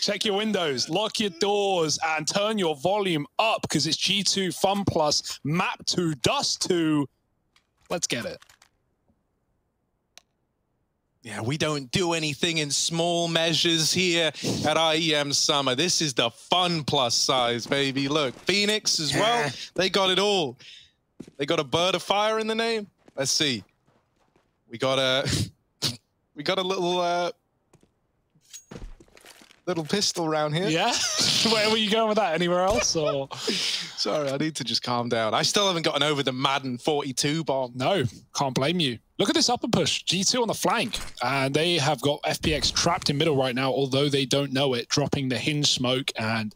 Check your windows, lock your doors, and turn your volume up because it's G2 FunPlus, map 2, Dust2. Let's get it. Yeah, we don't do anything in small measures here at IEM Summer. This is the FunPlus size, baby. Look, Phoenix as well. They got it all. They got a bird of fire in the name. Let's see. We got a little pistol around here. Yeah? Where were you going with that? Anywhere else? Or? Sorry, I need to just calm down. I still haven't gotten over the Madden 42 bomb. No, can't blame you. Look at this upper push. G2 on the flank. And they have got FPX trapped in middle right now, although they don't know it, dropping the hinge smoke, and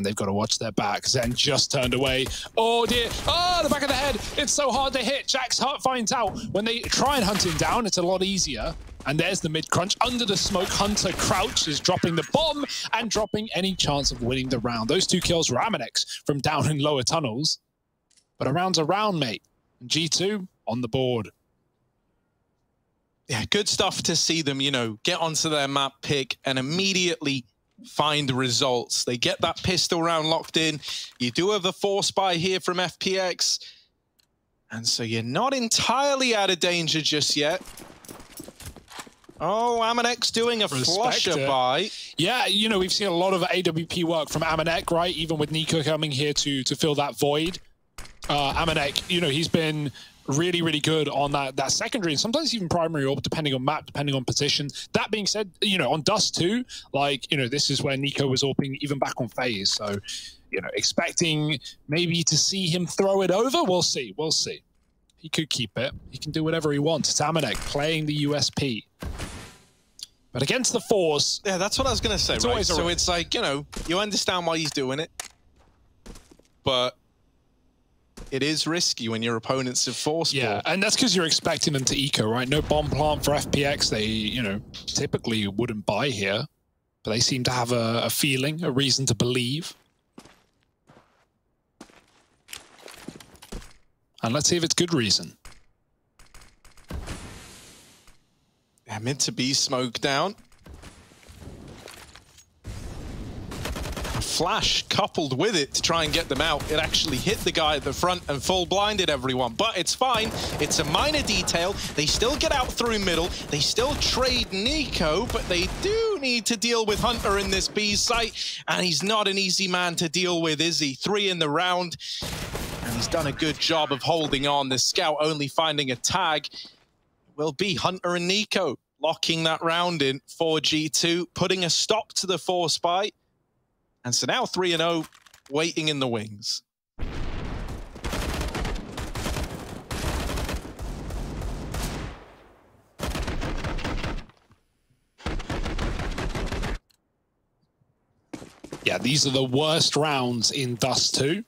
they've got to watch their back. Zen just turned away. Oh, dear. Oh, the back of the head. It's so hard to hit. Jax finds out when they try and hunt him down, it's a lot easier. And there's the mid-crunch. Under the smoke, Hunter crouches, dropping the bomb and dropping any chance of winning the round. Those 2 kills were Aminex from down in lower tunnels. But a round's a round, mate. And G2 on the board. Yeah, good stuff to see them, you know, get onto their map pick and immediately find results. They get that pistol round locked in. You do have a force buy here from FPX. And so you're not entirely out of danger just yet. Oh, Aminex doing a flusher buy. Yeah, you know, we've seen a lot of AWP work from Aminex, right? Even with Nico coming here to fill that void. Aminex, you know, he's been really, really good on that secondary and sometimes even primary orb, depending on map, depending on position. That being said, you know, on Dust2, like, you know, this is where Nico was orping even back on phase. So, you know, expecting maybe to see him throw it over. We'll see. We'll see. He could keep it. He can do whatever he wants. It's Aminex playing the USP. But against the Force... Yeah, that's what I was going to say, right? So it's like, you know, you understand why he's doing it. But it is risky when your opponents have Force ball. Yeah, and that's because you're expecting them to eco, right? No bomb plant for FPX. They, you know, typically wouldn't buy here. But they seem to have a feeling, a reason to believe. And let's see if it's good reason. Yeah, mid to B smoke down. A flash coupled with it to try and get them out. It actually hit the guy at the front and full blinded everyone. But it's fine. It's a minor detail. They still get out through middle. They still trade Nico, but they do need to deal with Hunter in this B site. And he's not an easy man to deal with, is he? 3 in the round. And he's done a good job of holding on. The scout only finding a tag. Will be Hunter and Nico locking that round in for G2, putting a stop to the force buy. And so now 3-0, waiting in the wings. Yeah, these are the worst rounds in Dust2.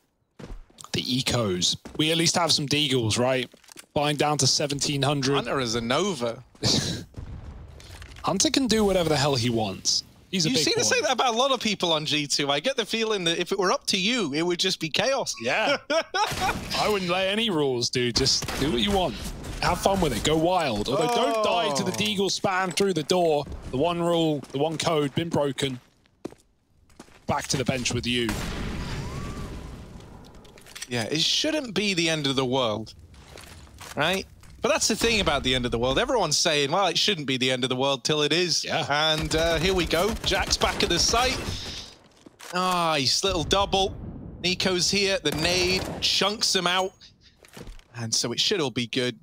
The ecos. We at least have some deagles, right? Buying down to 1,700. Hunter is a Nova. Hunter can do whatever the hell he wants. He's a big boy. You seem to say that about a lot of people on G2. I get the feeling that if it were up to you, it would just be chaos. Yeah. I wouldn't lay any rules, dude. Just do what you want. Have fun with it. Go wild. Although don't die to the deagle spam through the door. The one rule, the one code, been broken. Back to the bench with you. Yeah, it shouldn't be the end of the world, right? But that's the thing about the end of the world. Everyone's saying, well, it shouldn't be the end of the world till it is. Yeah. And here we go. Jack's back at the site. Nice little double. Nico's here. The nade chunks him out. And so it should all be good.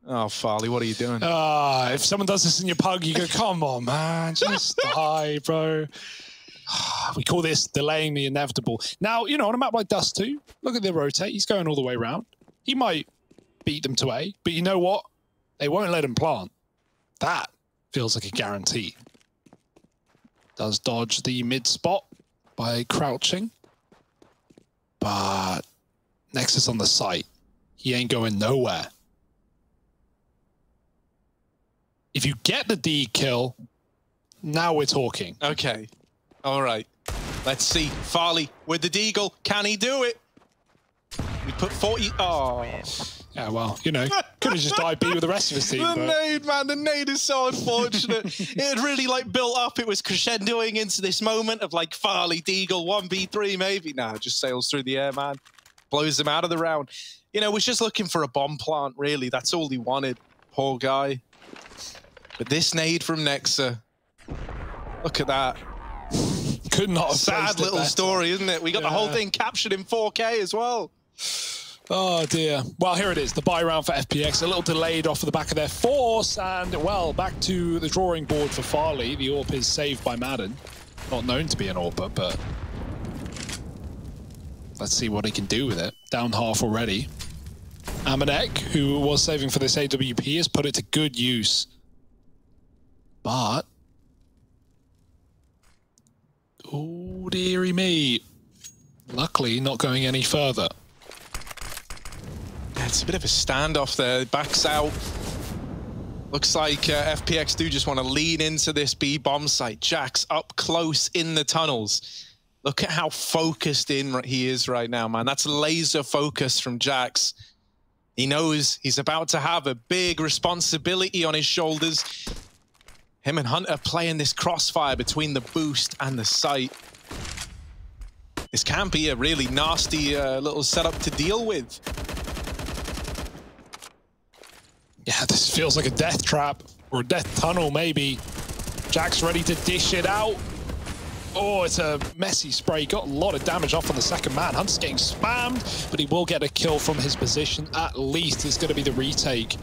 Oh, Farley, what are you doing? If someone does this in your pug, you go, come on, man. Just die, bro. We call this delaying the inevitable. Now, you know, on a map like Dust2, look at the rotate. He's going all the way around. He might beat them to A, but you know what? They won't let him plant. That feels like a guarantee. Does dodge the mid spot by crouching. But Nexus on the site. He ain't going nowhere. If you get the D kill, now we're talking. Okay. All right. Let's see. Farley with the deagle. Can he do it? We put 40. Oh. Yeah, well, you know, could have just died B with the rest of his team. The nade, man, the nade is so unfortunate. It had really like built up. It was crescendoing into this moment of like Farley, Deagle, 1v3 maybe. Nah, just sails through the air, man. Blows him out of the round. You know, was just looking for a bomb plant, really. That's all he wanted. Poor guy. But this nade from Nexa. Look at that. Could not have sad little story, isn't it? We got the whole thing captured in 4K as well. Oh dear. Well, here it is, the buy round for FPX, a little delayed off of the back of their force, and well, back to the drawing board for Farley. The AWP is saved by Madden. Not known to be an AWPer, but let's see what he can do with it. Down half already. Amanek, who was saving for this AWP, has put it to good use. But oh dearie me. Luckily not going any further. It's a bit of a standoff there. Backs out. Looks like FPX do just want to lean into this B bomb site. Jax up close in the tunnels. Look at how focused in he is right now, man. That's laser focus from Jax. He knows he's about to have a big responsibility on his shoulders. Him and Hunter playing this crossfire between the boost and the site. This can be a really nasty little setup to deal with. Yeah, this feels like a death trap or a death tunnel, maybe. Jack's ready to dish it out. Oh, it's a messy spray. Got a lot of damage off on the second man. Hunter's getting spammed, but he will get a kill from his position. At least it's going to be the retake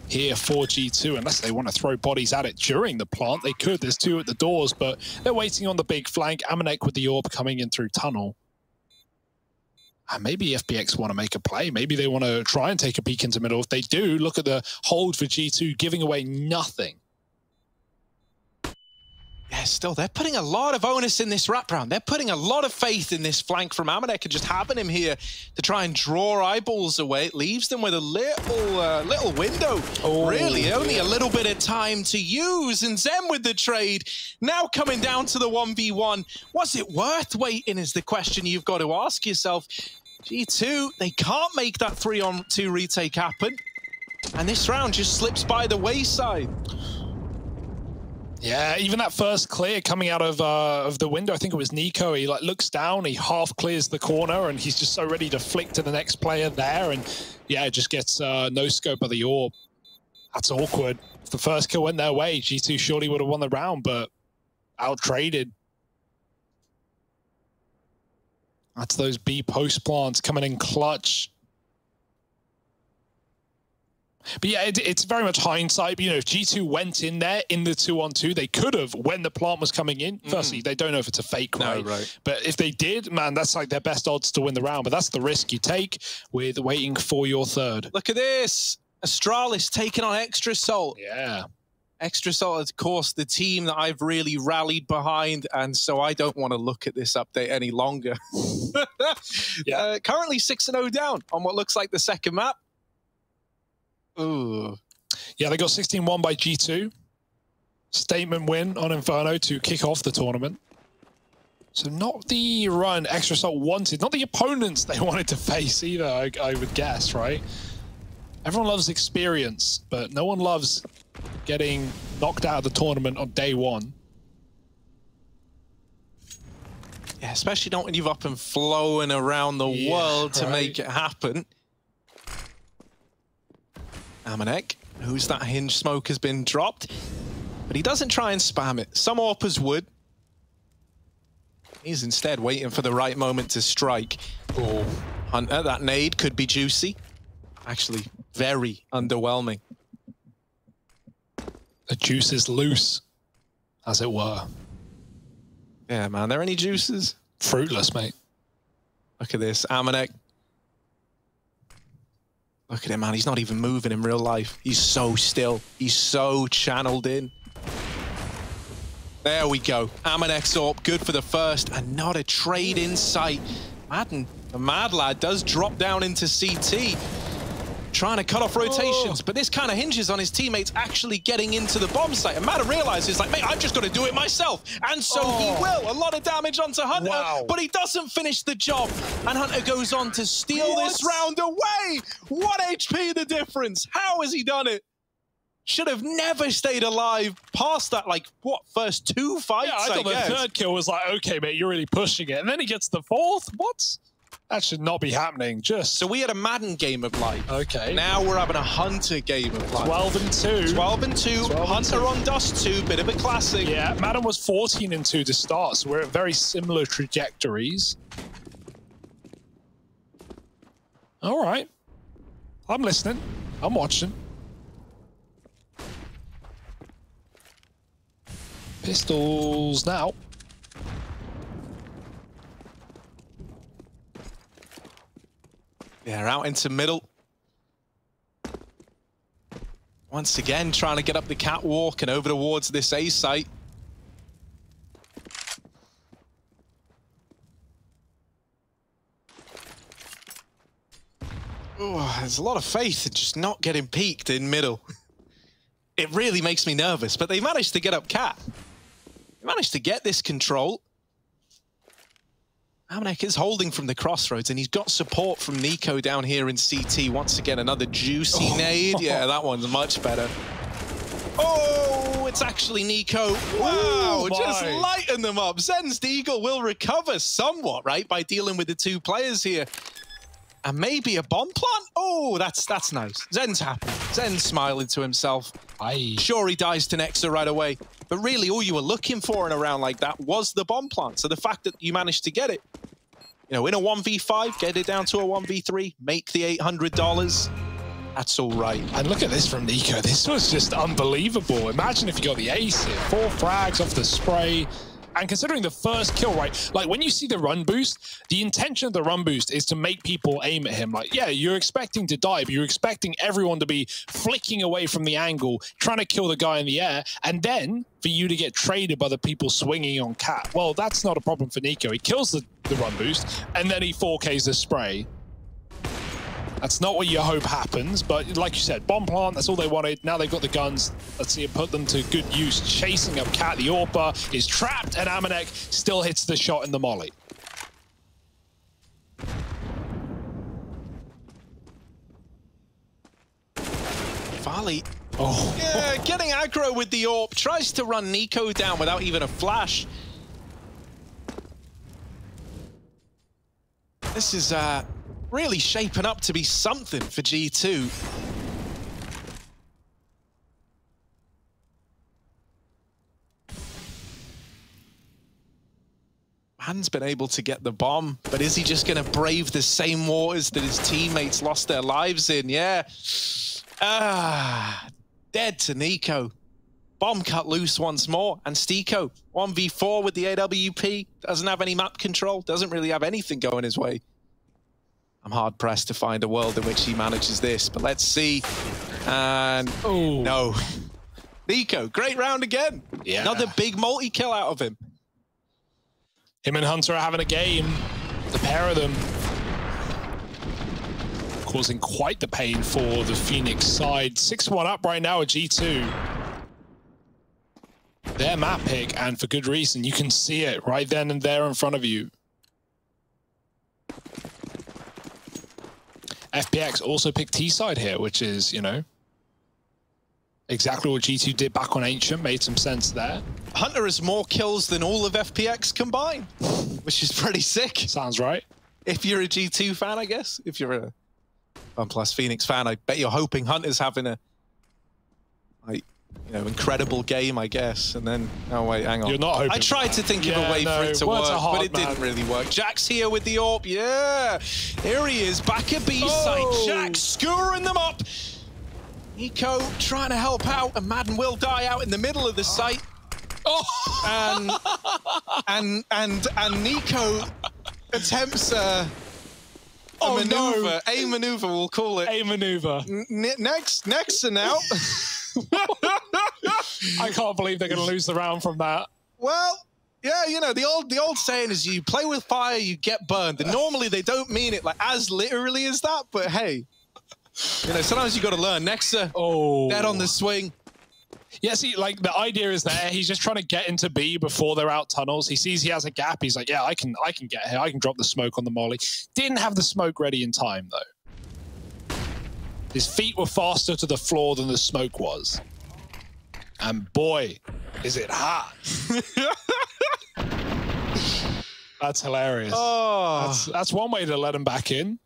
here for G2, unless they want to throw bodies at it during the plant. They could. There's two at the doors, but they're waiting on the big flank. Amanek with the AWP coming in through tunnel. And maybe FPX want to make a play. Maybe they want to try and take a peek into middle. If they do, look at the hold for G2, giving away nothing. Yeah, still, they're putting a lot of onus in this wrap round. They're putting a lot of faith in this flank from Amanek and just having him here to try and draw eyeballs away. It leaves them with a little window. Oh, really, only a little bit of time to use. And Zem with the trade. Now coming down to the 1v1. Was it worth waiting is the question you've got to ask yourself. G2, they can't make that 3-on-2 retake happen. And this round just slips by the wayside. Yeah, even that first clear coming out of the window, I think it was Nico. He like looks down, he half clears the corner, and he's just so ready to flick to the next player there. And yeah, it just gets no scope of the AWP. That's awkward. If the first kill went their way, G2 surely would have won the round, but out-traded. That's those B post plants coming in clutch. But yeah, it's very much hindsight. But, you know, if G2 went in there in the 2-on-2, they could have when the plant was coming in. Firstly, they don't know if it's a fake, right? No, right. But if they did, man, that's like their best odds to win the round. But that's the risk you take with waiting for your third. Look at this. Astralis taking on Extra Salt. Yeah. Extra Salt, of course, the team that I've really rallied behind, and so I don't want to look at this update any longer. Yeah. Currently 6-0 down on what looks like the second map. Ooh. Yeah, they got 16-1 by G2. Statement win on Inferno to kick off the tournament. So not the run Extra Salt wanted, not the opponents they wanted to face either, I would guess, right? Everyone loves experience, but no one loves getting knocked out of the tournament on day one. Yeah, especially not when you've up and flowing around the world to make it happen. Amanek, who's that hinge smoke has been dropped, but he doesn't try and spam it. Some AWPers would. He's instead waiting for the right moment to strike. Oh. Hunter, that nade could be juicy. Actually, very underwhelming. The juice is loose, as it were. Yeah, man, there any juices? Fruitless, mate. Look at this, Amanek. Look at him, man. He's not even moving in real life. He's so still. He's so channeled in. There we go. Amanek's AWP, good for the first, and not a trade in sight. Madden, the Mad Lad, does drop down into CT. trying to cut off rotations, but this kind of hinges on his teammates actually getting into the bomb site. And Madden realizes, like, mate, I've just got to do it myself. And so he will. A lot of damage onto Hunter, but he doesn't finish the job. And Hunter goes on to steal this round away. 1 HP the difference. How has he done it? Should have never stayed alive past that, like, what, first 2 fights, I thought the third kill was like, okay, mate, you're really pushing it. And then he gets the fourth? What? That should not be happening, just... So we had a Madden game of life. Okay. Now we're having a Hunter game of life. 12 and 2. 12 and 2. 12 Hunter and 2. on Dust2, bit of a classic. Yeah, Madden was 14 and 2 to start, so we're at very similar trajectories. All right. I'm listening. I'm watching. Pistols now. Yeah, out into middle. Once again, trying to get up the catwalk and over towards this A site. Oh, there's a lot of faith in just not getting peeked in middle. It really makes me nervous, but they managed to get up cat. They managed to get this control. Amanek is holding from the crossroads, and he's got support from Nico down here in CT. Once again, another juicy nade. Yeah, that one's much better. Oh, it's actually Nico. Wow, just lighten them up. Zen's Deagle will recover somewhat, right, by dealing with the 2 players here. And maybe a bomb plant? Oh, that's nice. Zen's happy. Zen's smiling to himself. Sure, he dies to Nexa right away. But really, all you were looking for in a round like that was the bomb plant. So the fact that you managed to get it, you know, in a 1v5, get it down to a 1v3, make the $800, that's all right. And look at this from Nico. This was just unbelievable. Imagine if you got the ace here. 4 frags off the spray. And considering the first kill, right, like when you see the run boost, the intention of the run boost is to make people aim at him. Like, yeah, you're expecting to die, but you're expecting everyone to be flicking away from the angle, trying to kill the guy in the air, and then for you to get traded by the people swinging on cat. Well, that's not a problem for Nico. He kills the run boost, and then he 4Ks the spray. That's not what you hope happens, but like you said, bomb plant, that's all they wanted. Now they've got the guns. Let's see it put them to good use. Chasing up Cat, the AWPer is trapped, and Amanek still hits the shot in the molly. Farley, yeah, getting aggro with the AWP, tries to run Nico down without even a flash. This is really shaping up to be something for G2. Man's been able to get the bomb, but is he just going to brave the same waters that his teammates lost their lives in? Yeah. Dead to Nico. Bomb cut loose once more, and Stico 1v4 with the AWP, doesn't have any map control, doesn't really have anything going his way. I'm hard pressed to find a world in which he manages this, but let's see. And no. Nico, great round again. Yeah. Another big multi-kill out of him. Him and Hunter are having a game. The pair of them causing quite the pain for the Phoenix side. 6-1 up right now at G2. Their map pick, and for good reason. You can see it right then and there in front of you. FPX also picked T-side here, which is, you know, exactly what G2 did back on Ancient. Made some sense there. Hunter has more kills than all of FPX combined, which is pretty sick. Sounds right. If you're a G2 fan, I guess. If you're a FunPlus Phoenix fan, I bet you're hoping Hunter's having a, like, you know, incredible game, I guess. And then, oh wait, hang on. You're not hoping. I tried to think of a way for it to work, but it didn't really work. Jack's here with the AWP. Yeah, here he is, back at B site. Jack skewering them up. Nico trying to help out, and Madden will die out in the middle of the site. And Nico attempts a maneuver. A maneuver, we'll call it. A maneuver. Next and out. I can't believe they're going to lose the round from that. Well, yeah, you know, the old saying is you play with fire, you get burned. And normally they don't mean it like as literally as that, but hey, You know, sometimes you got to learn. Nexa, dead on the swing. Yeah, see, like, the idea is there. He's just trying to get into B before they're out tunnels. He sees he has a gap. He's like, yeah, I can get here. I can drop the smoke on the molly. Didn't have the smoke ready in time, though. His feet were faster to the floor than the smoke was. And boy, is it hot. That's hilarious. Oh. That's one way to let him back in.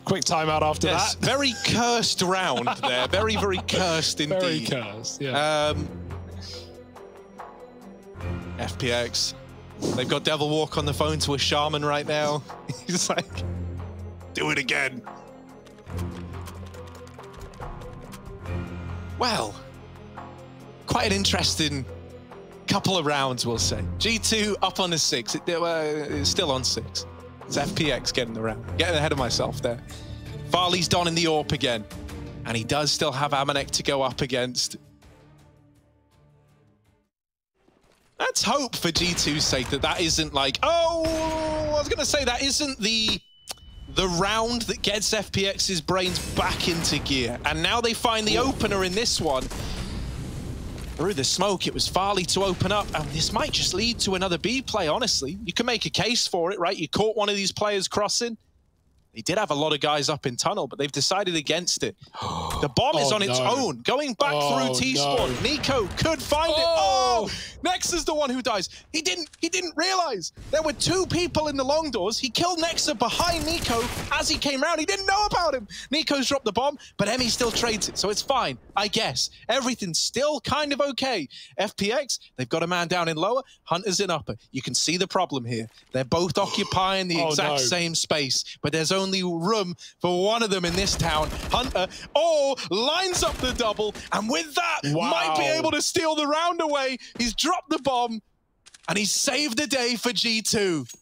Quick timeout after that. Very cursed round there. Very, very cursed indeed. Very cursed, yeah. FPX. They've got Devil Walk on the phone to a shaman right now. He's like, do it again. Well, quite an interesting couple of rounds, we'll say. G2 up on the 6. It's still on 6. It's FPX getting the round. Getting ahead of myself there. Farley's donning the AWP again. And he does still have Amanek to go up against. Let's hope for G2's sake that isn't like, oh, I was going to say that isn't the round that gets FPX's brains back into gear. And now they find the opener in this one. Through the smoke, it was Farley to open up, and this might just lead to another B play, honestly. You can make a case for it, right? You caught one of these players crossing. They did have a lot of guys up in tunnel, but they've decided against it. The bomb is on its own, going back through T-Spawn. Nico could find it. Oh, Nexa's the one who dies. He didn't realize there were 2 people in the long doors. He killed Nexa behind Nico as he came around. He didn't know about him. Nico's dropped the bomb, but Emmy still trades it, so it's fine, I guess. Everything's still kind of okay. FPX, they've got a man down in lower, Hunter's in upper. You can see the problem here. They're both occupying the exact same space, but there's only room for one of them in this town. Hunter, lines up the double, and with that, might be able to steal the round away. He's dropped the bomb, and he's saved the day for G2.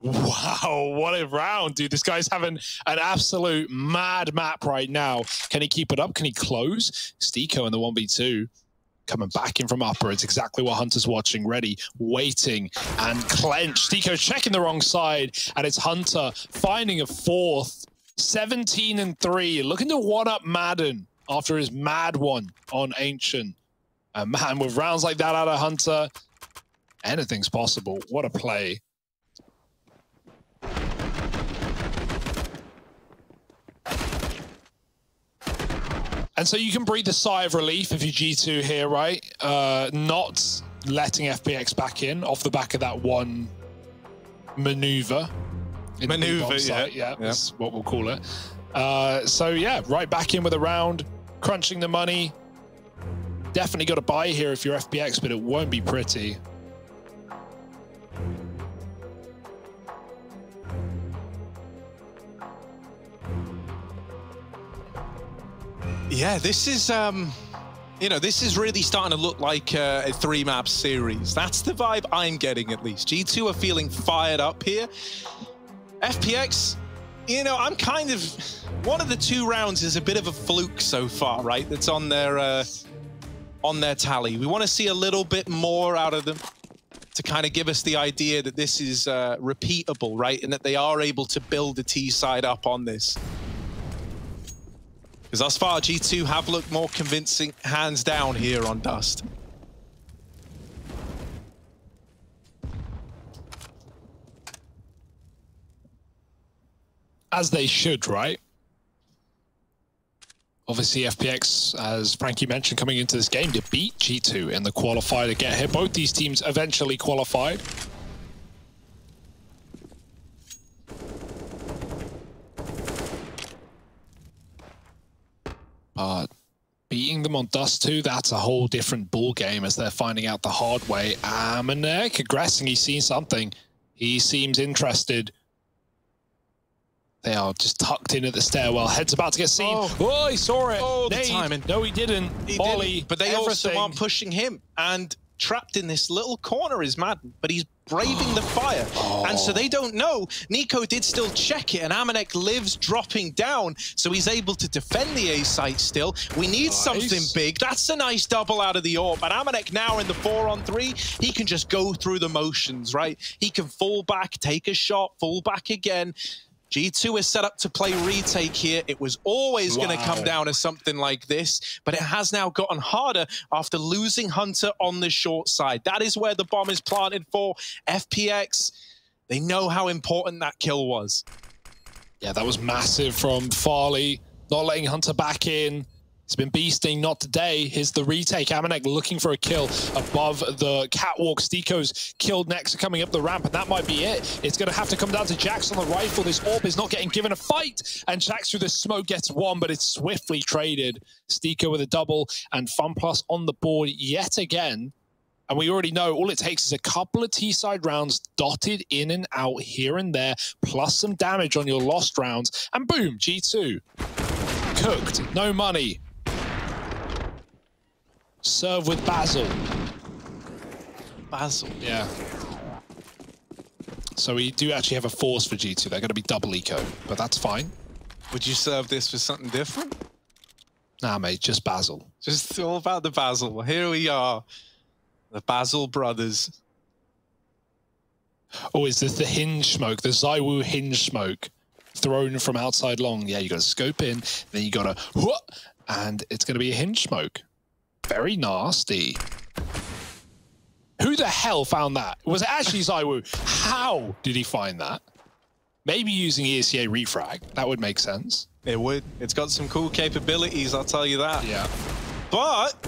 Wow, what a round, dude. This guy's having an absolute mad map right now. Can he keep it up? Can he close? Stiko in the 1v2. Coming back in from upper. It's exactly what Hunter's watching. Ready, waiting, and clench. Stiko checking the wrong side, and it's Hunter finding a 4th. 17-3. Looking to one-up Madden after his mad one on Ancient. And man, with rounds like that out of Hunter, anything's possible. What a play. And so you can breathe a sigh of relief if you're G2 here, right? Not letting FPX back in off the back of that one maneuver. Yeah, that's what we'll call it. So yeah, right back in with a round, crunching the money. Definitely got a buy here if you're FPX, but it won't be pretty. Yeah, this is, you know, this is really starting to look like a 3-map series. That's the vibe I'm getting, at least. G2 are feeling fired up here. FPX, you know, I'm kind of... One of the 2 rounds is a bit of a fluke so far, right? That's on their tally. We want to see a little bit more out of them to kind of give us the idea that this is repeatable, right? And that they are able to build the T side up on this. Because thus far, G2 have looked more convincing, hands down, here on Dust. As they should, right? Obviously, FPX, as Frankie mentioned, coming into this game to beat G2 in the qualifier to get here. Both these teams eventually qualified. Beating them on Dust2, that's a whole different ball game as they're finding out the hard way. Amanek aggressing, he's seen something. He seems interested. They are just tucked in at the stairwell. Head's about to get seen. Oh, he saw it. Oh, the timing. No, he didn't. He didn't. But they also aren't pushing him. And trapped in this little corner is Madden, but he's braving the fire. And so they don't know. Nico did still check it, and Amanek lives dropping down, so he's able to defend the A site still. We need something big. That's a nice double out of the AWP. And Amanek now in the 4-on-3, he can just go through the motions, right? He can fall back, take a shot, fall back again. G2 is set up to play retake here. It was always going to come down to something like this, but it has now gotten harder after losing Hunter on the short side. That is where the bomb is planted for. FPX, they know how important that kill was. Yeah, that was massive from Farley, not letting Hunter back in. He's been beasting, not today. Here's the retake. Amanek looking for a kill above the catwalk. Stiko's killed next, coming up the ramp, and that might be it. It's going to have to come down to Jax on the rifle. This AWP is not getting given a fight, and Jax through the smoke gets one, but it's swiftly traded. Stiko with a double, and FunPlus on the board yet again. And we already know all it takes is a couple of T-side rounds dotted in and out here and there, plus some damage on your lost rounds, and boom, G2. Cooked, no money. Serve with Basil. Basil. Yeah. So we do actually have a force for G2. They're going to be double eco, but that's fine. Would you serve this for something different? Nah, mate, just Basil. Just all about the Basil. Well, here we are. The Basil brothers. Oh, is this the hinge smoke? The ZywOo hinge smoke thrown from outside long. Yeah, you got to scope in, then you got to... And it's going to be a hinge smoke. Very nasty. Who the hell found that? Was it actually ZywOo? How did he find that? Maybe using ESCA refrag. That would make sense. It would. It's got some cool capabilities, I'll tell you that. Yeah. But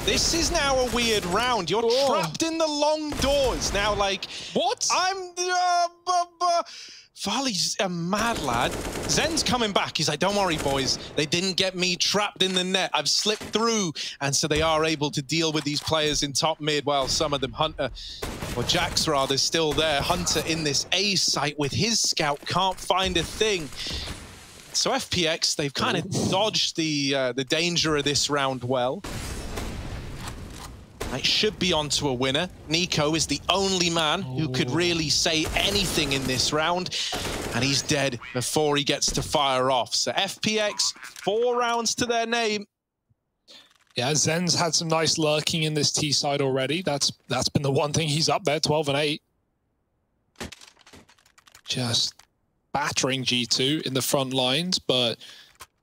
this is now a weird round. You're trapped in the long doors. Now, like... What? Farley's a mad lad. Zen's coming back. He's like, don't worry, boys. They didn't get me trapped in the net. I've slipped through. And so they are able to deal with these players in top mid, while some of them, Hunter, or Jax rather, still there. Hunter in this A site with his scout, can't find a thing. So FPX, they've kind of dodged the danger of this round well. It should be onto a winner. Nico is the only man who could really say anything in this round, and he's dead before he gets to fire off. So FPX, 4 rounds to their name. Yeah, Zen's had some nice lurking in this T side already. That's been the one thing. He's up there, 12 and 8. Just battering G2 in the front lines, but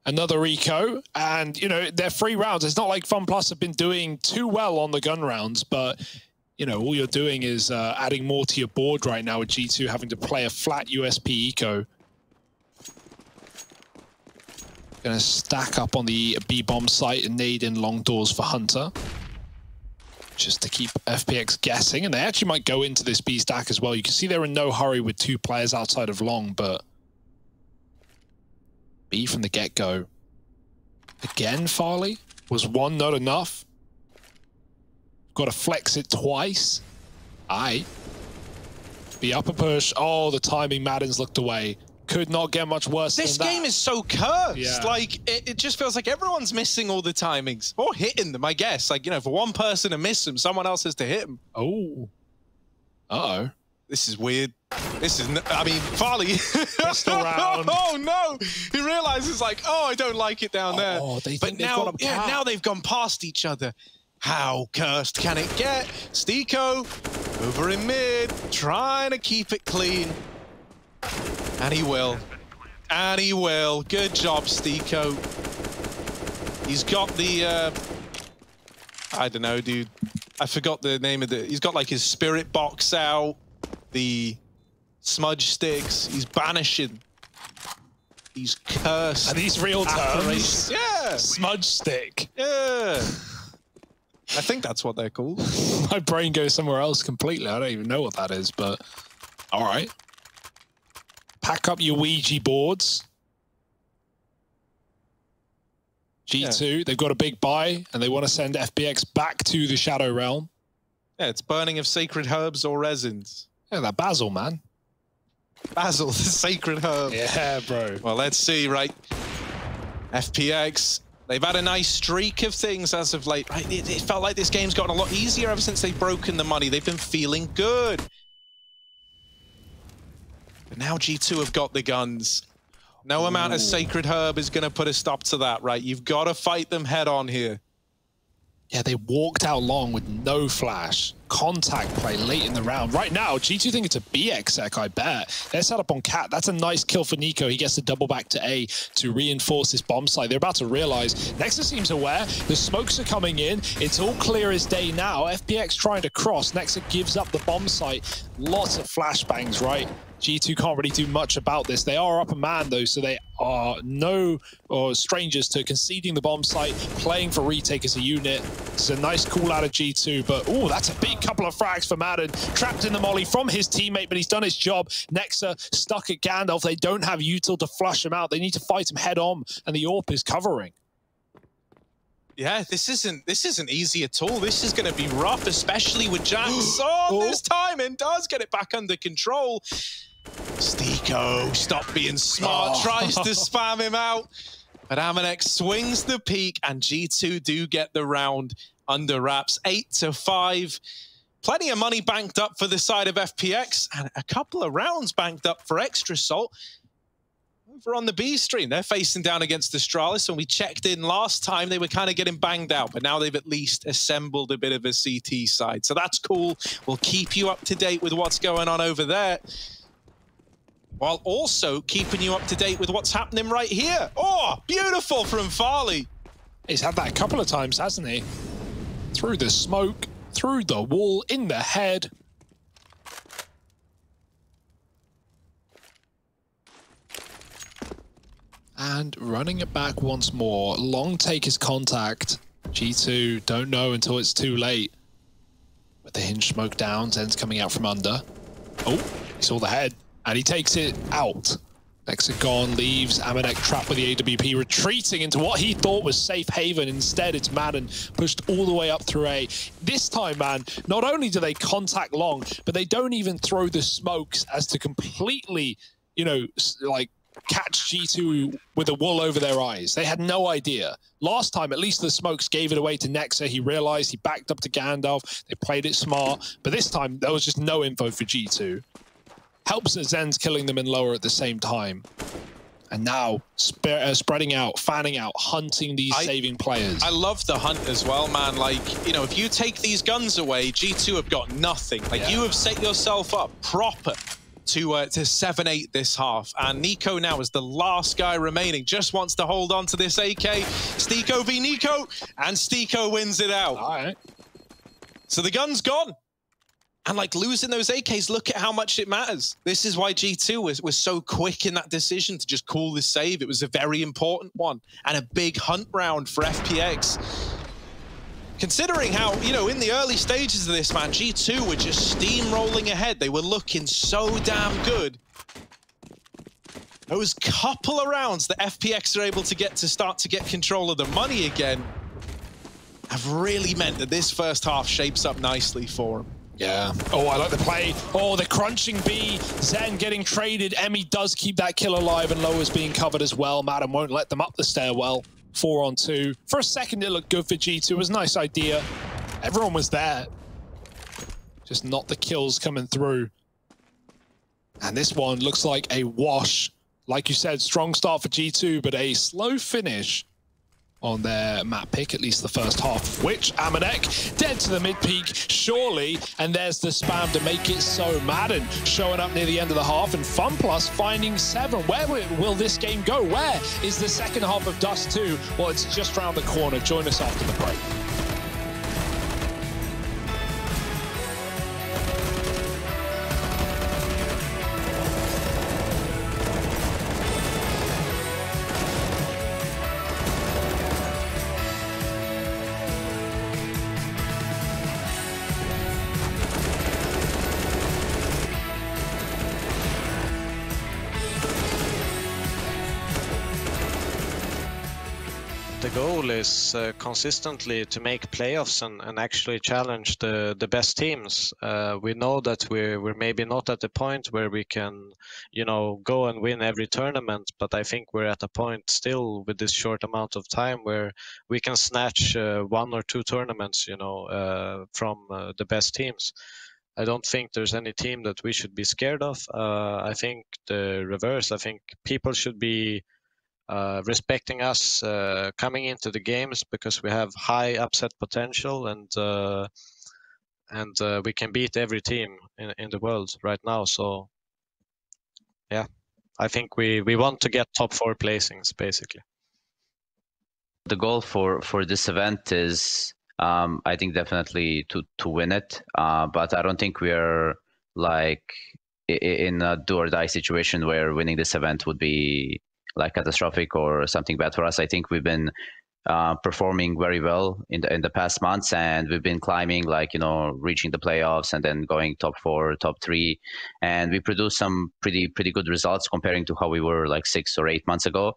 another eco, and, you know, they're 3 rounds. It's not like FunPlus have been doing too well on the gun rounds, but, you know, all you're doing is adding more to your board right now with G2 having to play a flat USP eco. Gonna stack up on the B-bomb site and nade in long doors for Hunter, just to keep FPX guessing, and they actually might go into this B stack as well. You can see they're in no hurry with 2 players outside of long, but B from the get-go. Again, Farley? Was 1 not enough? Got to flex it twice. Aye. B upper push. Oh, the timing. Madden's looked away. Could not get much worse than that. This game is so cursed. Yeah. Like, it just feels like everyone's missing all the timings. Or hitting them, I guess. Like, you know, for one person to miss them, someone else has to hit them. Oh. Uh-oh. This is weird. This is, I mean, Farley. Pistol round. Oh no! He realizes, like, oh, I don't like it down there. But now, now they've gone past each other. How cursed can it get? Stiko over in mid, trying to keep it clean, and he will. And he will. Good job, Stiko. He's got the, I don't know, dude. I forgot the name of the. He's got like his spirit box out. The smudge sticks. He's banishing. He's cursed. Are these real terms? Yeah. Smudge stick. Yeah. I think that's what they're called. My brain goes somewhere else completely. I don't even know what that is, but all right. Pack up your Ouija boards. G2, they've got a big buy, and they want to send FBX back to the Shadow Realm. Yeah, it's burning of sacred herbs or resins. Yeah, that Basil, man. Basil, the sacred herb. Yeah, bro. Well, let's see, right? FPX, they've had a nice streak of things as of late. It felt like this game's gotten a lot easier ever since they've broken the money. They've been feeling good. But now G2 have got the guns. No amount of sacred herb is going to put a stop to that, right? You've got to fight them head on here. Yeah, they walked out long with no flash. contact play late in the round. Right now, G2 think it's a B exec, I bet. They're set up on Cat. That's a nice kill for Nico. He gets to double back to A to reinforce this bomb site. They're about to realize Nexus seems aware. The smokes are coming in. It's all clear as day now. FPX trying to cross. Nexus gives up the bomb site. Lots of flashbangs, right? G2 can't really do much about this. They are up a man, though, so they are no strangers to conceding the bomb site, playing for retake as a unit. It's a nice call out of G2, but oh, that's a big couple of frags for Madden. Trapped in the molly from his teammate, but he's done his job. Nexa stuck at Gandalf. They don't have util to flush him out. They need to fight him head on, and the AWP is covering. Yeah, this isn't easy at all. This is going to be rough, especially with Jax. Oh, this time and does get it back under control. Stiko, stop being smart, tries to spam him out. But Amanek swings the peak, and G2 do get the round under wraps. 8-5. Plenty of money banked up for the side of FPX, and a couple of rounds banked up for Extra Salt. Over on the B stream, they're facing down against Astralis. When we checked in last time, they were kind of getting banged out, but now they've at least assembled a bit of a CT side. So that's cool. We'll keep you up to date with what's going on over there, while also keeping you up to date with what's happening right here. Oh, beautiful from Farley. He's had that a couple of times, hasn't he? Through the smoke, through the wall, in the head. And running it back once more. Long take his contact. G2 don't know until it's too late. With the hinge smoke down, Zen's coming out from under. Oh, he saw the head. And he takes it out. Nexa gone, leaves Amanek trapped with the AWP, retreating into what he thought was safe haven. Instead, it's Madden pushed all the way up through A. This time, man, not only do they contact long, but they don't even throw the smokes as to completely, you know, like, catch G2 with a wool over their eyes. They had no idea. Last time, at least the smokes gave it away to Nexa. He realized, he backed up to Gandalf. They played it smart. But this time, there was just no info for G2. Helps that Zen's killing them in lower at the same time. And now, spreading out, fanning out, hunting these saving players. I love the hunt as well, man. Like, you know, if you take these guns away, G2 have got nothing. Like, you have set yourself up proper to 7-8 this half, and Nico now is the last guy remaining, just wants to hold on to this AK. Stiko v Nico, and Stiko wins it out. All right. So the gun's gone, and like losing those AKs, look at how much it matters. This is why G2 was so quick in that decision to just call this save. It was a very important one, and a big hunt round for FPX. Considering how, you know, in the early stages of this, man, G2 were just steamrolling ahead. They were looking so damn good. Those couple of rounds that FPX are able to start to get control of the money again have really meant that this first half shapes up nicely for them. Yeah. Oh, I like the play. Oh, the crunching B. Zen getting traded. Emmy does keep that kill alive, and Lower's being covered as well. Madden won't let them up the stairwell. 4-on-2. For a second, it looked good for G2. It was a nice idea. Everyone was there. Just not the kills coming through. And this one looks like a wash. Like you said, strong start for G2, but a slow finish on their map pick, at least the first half, which Amanek dead to the mid-peak, surely, and there's the spam to make it so. Madden showing up near the end of the half, and FunPlus finding 7. Where will this game go? Where is the second half of Dust2? Well, it's just around the corner. Join us after the break. The goal is consistently to make playoffs and actually challenge the best teams. We know that we're maybe not at the point where we can, you know, go and win every tournament, but I think we're at a point still with this short amount of time where we can snatch 1 or 2 tournaments, you know, from the best teams. I don't think there's any team that we should be scared of. I think the reverse. I think people should be respecting us coming into the games because we have high upset potential, and and we can beat every team in the world right now. So yeah, I think we want to get top 4 placings basically. The goal for this event is, I think, definitely to win it. But I don't think we're like in a do or die situation where winning this event would be like catastrophic or something bad for us. I think we've been performing very well in the past months, and we've been climbing, like, you know, reaching the playoffs and then going top 4, top 3, and we produced some pretty good results comparing to how we were like 6 or 8 months ago.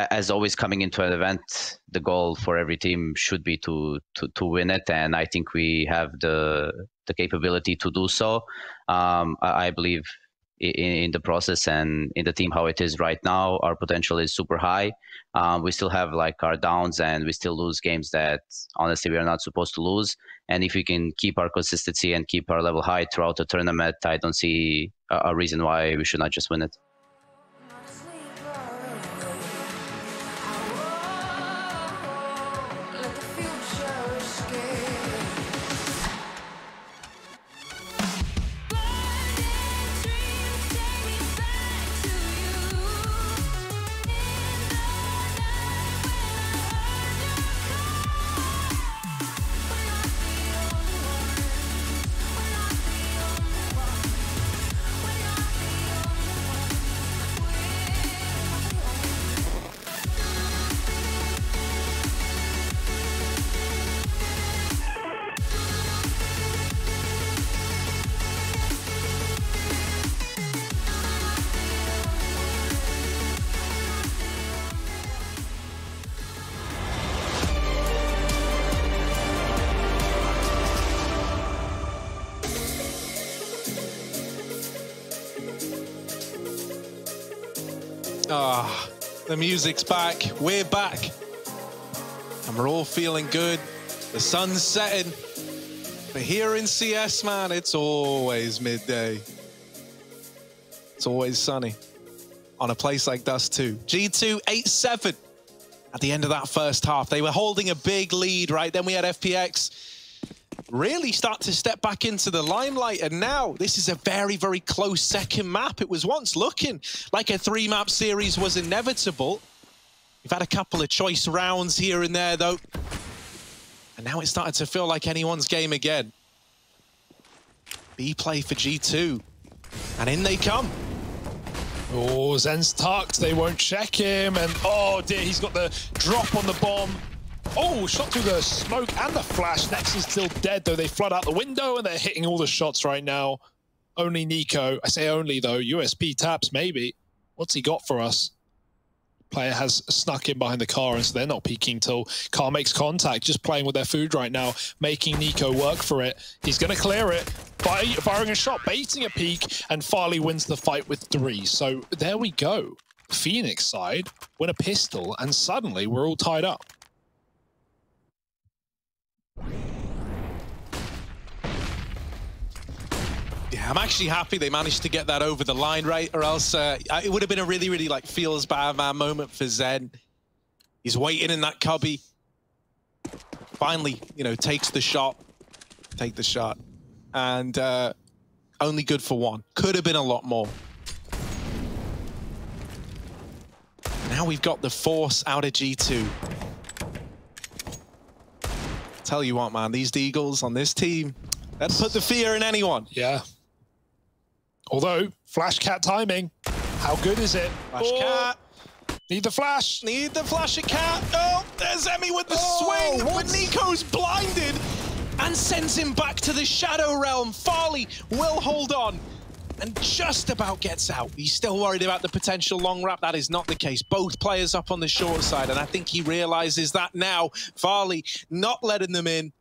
As always, coming into an event, the goal for every team should be to win it, and I think we have the capability to do so. I believe in the process and in the team how it is right now. Our potential is super high. We still have like our downs, and we still lose games that honestly we are not supposed to lose. And if we can keep our consistency and keep our level high throughout the tournament, I don't see a reason why we should not just win it. Ah, the music's back. We're back. And we're all feeling good. The sun's setting. But here in CS, man, it's always midday. It's always sunny on a place like Dust2. G2 8-7 at the end of that first half. They were holding a big lead, right? Then we had FPX really start to step back into the limelight, and now this is a very, very close second map. It was once looking like a 3-map series was inevitable. We've had a couple of choice rounds here and there, though, and now it's started to feel like anyone's game again. B play for G2, and in they come. Oh, Zen's tucked, they won't check him, and oh dear, he's got the drop on the bomb. Oh, shot through the smoke and the flash. Nex is still dead, though. They flood out the window, and they're hitting all the shots right now. Only Nico. I say only, though. USP taps, maybe. What's he got for us? Player has snuck in behind the car, and so they're not peeking till car makes contact. Just playing with their food right now, making Nico work for it. He's going to clear it. Firing a shot, baiting a peek, and Farley wins the fight with 3. So there we go. Phoenix side win a pistol, and suddenly we're all tied up. Yeah, I'm actually happy they managed to get that over the line, right? Or else it would have been a really, really like feels bad man moment for Zen. He's waiting in that cubby. Finally, you know, takes the shot. Take the shot. And only good for 1. Could have been a lot more. Now we've got the force out of G2. Tell you what, man, these Deagles on this team, that put the fear in anyone. Yeah. Although, flash cat timing, how good is it? Flash cat. Need the flash. Need the flash at cat. Oh, there's Emmy with the swing, but Nico's blinded and sends him back to the Shadow Realm. Farley will hold on and just about gets out. He's still worried about the potential long wrap. That is not the case. Both players up on the short side, and I think he realizes that now. Farley not letting them in.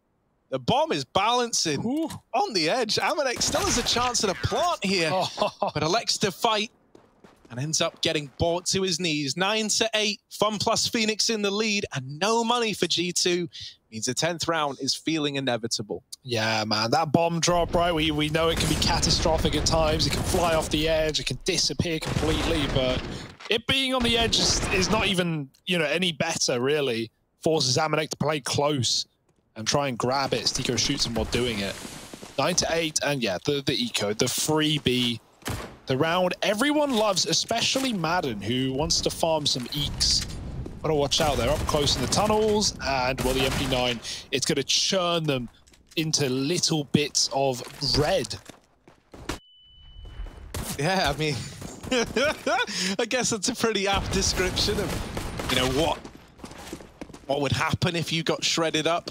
The bomb is balancing on the edge. Amanek still has a chance at a plant here, but elects to fight and ends up getting brought to his knees. 9-8, FunPlus Phoenix in the lead, and no money for G2. Means the 10th round is feeling inevitable. Yeah, man, that bomb drop, right? We know it can be catastrophic at times. It can fly off the edge. It can disappear completely, but it being on the edge is not even, you know, any better, really. Forces Amanek to play close. and try and grab it. Stiko shoots him while doing it. 9-8, and yeah, the eco, the freebie, the round everyone loves, especially Madden, who wants to farm some eeks. Gotta watch out, they're up close in the tunnels, and well, the MP9, it's gonna churn them into little bits of red. Yeah, I mean, I guess that's a pretty apt description of, you know, what would happen if you got shredded up.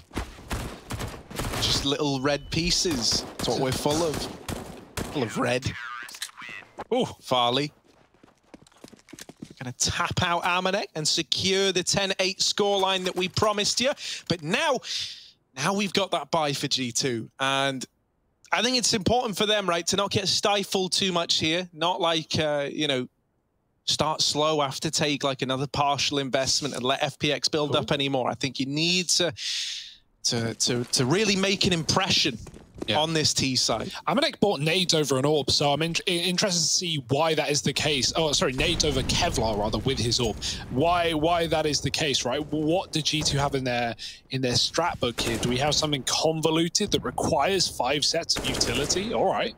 Just little red pieces. That's what we're full of. Full of red. Oh, Farley. Gonna tap out Amanek and secure the 10-8 scoreline that we promised you. But now we've got that buy for G2. And I think it's important for them, right, to not get stifled too much here. Not like, you know, start slow, have to take like another partial investment and let FPX build up anymore. I think you need to really make an impression on this T side. Amanek bought nades over an orb, so I'm interested to see why that is the case. Oh, sorry, nades over Kevlar rather with his orb. Why that is the case, right? What did G2 have in their strat book here? Do we have something convoluted that requires 5 sets of utility? All right,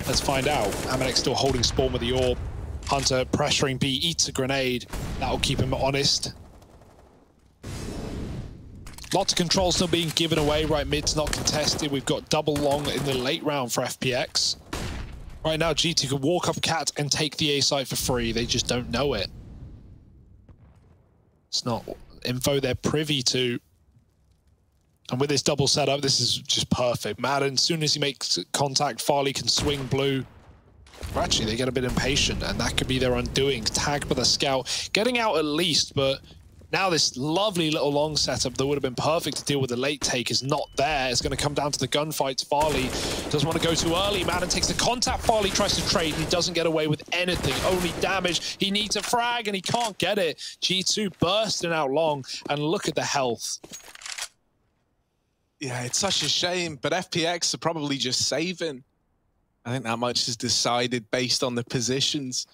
let's find out. Amanek still holding spawn with the orb. Hunter pressuring B, eats a grenade. That'll keep him honest. Lots of control still being given away. Right mid's not contested. We've got double long in the late round for FPX. Right now, G2 could walk up Cat and take the A site for free. They just don't know it. It's not info they're privy to. And with this double setup, this is just perfect. Madden, as soon as he makes contact, Farley can swing blue. Well, actually, they get a bit impatient, and that could be their undoing. Tagged by the scout. Getting out at least, but now this lovely little long setup that would have been perfect to deal with the late take is not there. It's going to come down to the gunfights. Farley doesn't want to go too early. Madden takes the contact. Farley tries to trade. He doesn't get away with anything. Only damage. He needs a frag, and he can't get it. G2 bursting out long, and look at the health. Yeah, it's such a shame, but FPX are probably just saving. I think that much is decided based on the positions.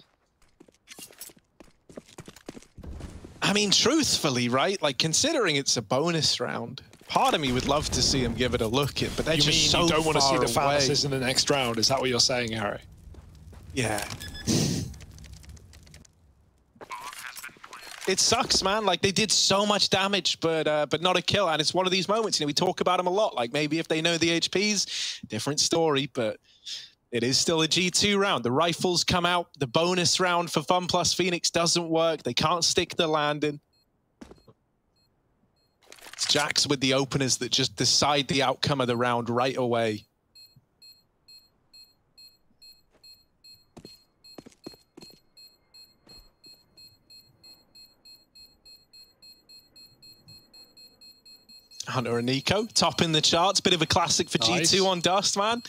I mean, truthfully, right? Like, considering it's a bonus round, part of me would love to see him give it a look at, but they're just so far away. You don't want to see the Phalanxes in the next round? Is that what you're saying, Harry? Yeah. It sucks, man. Like, they did so much damage, but not a kill. And it's one of these moments, you know, we talk about them a lot. Like, maybe if they know the HPs, different story, but it is still a G2 round. The rifles come out. The bonus round for FunPlus Phoenix doesn't work. They can't stick the landing. It's Jax with the openers that just decide the outcome of the round right away. Hunter and Nico topping the charts. Bit of a classic for G2 on Dust, man.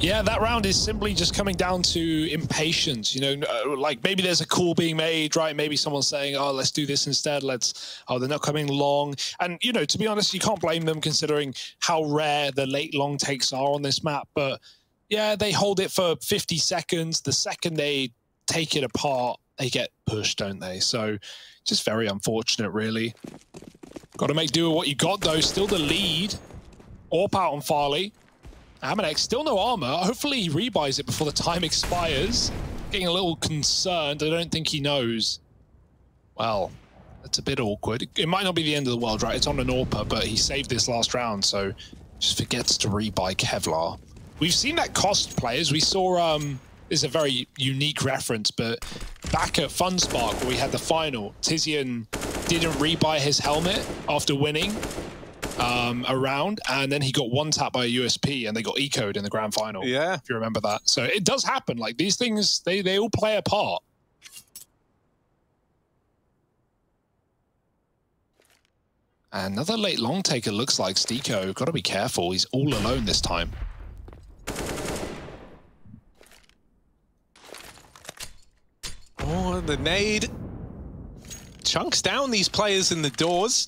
Yeah, that round is simply just coming down to impatience. You know, like maybe there's a call being made, right? Maybe someone's saying, oh, let's do this instead. Oh, they're not coming long. And, you know, to be honest, you can't blame them considering how rare the late long takes are on this map. But yeah, they hold it for 50 seconds. The second they take it apart, they get pushed, don't they? So just very unfortunate, really. Got to make do with what you got, though. Still the lead. AWP out on Farley. Amanek, still no armor. Hopefully he rebuys it before the time expires. Getting a little concerned. I don't think he knows. Well, that's a bit awkward. It might not be the end of the world, right? It's on an AWP, but he saved this last round, so just forgets to rebuy Kevlar. We've seen that cost players. We saw, this is a very unique reference, but back at FunSpark, where we had the final, Tizian didn't rebuy his helmet after winning a round, and then he got one tap by a USP, and they got eco'd in the grand final. Yeah, if you remember that. So it does happen. Like, these things, they all play a part. Another late long taker looks like Stiko. Got to be careful. He's all alone this time. Oh, the nade chunks down these players in the doors.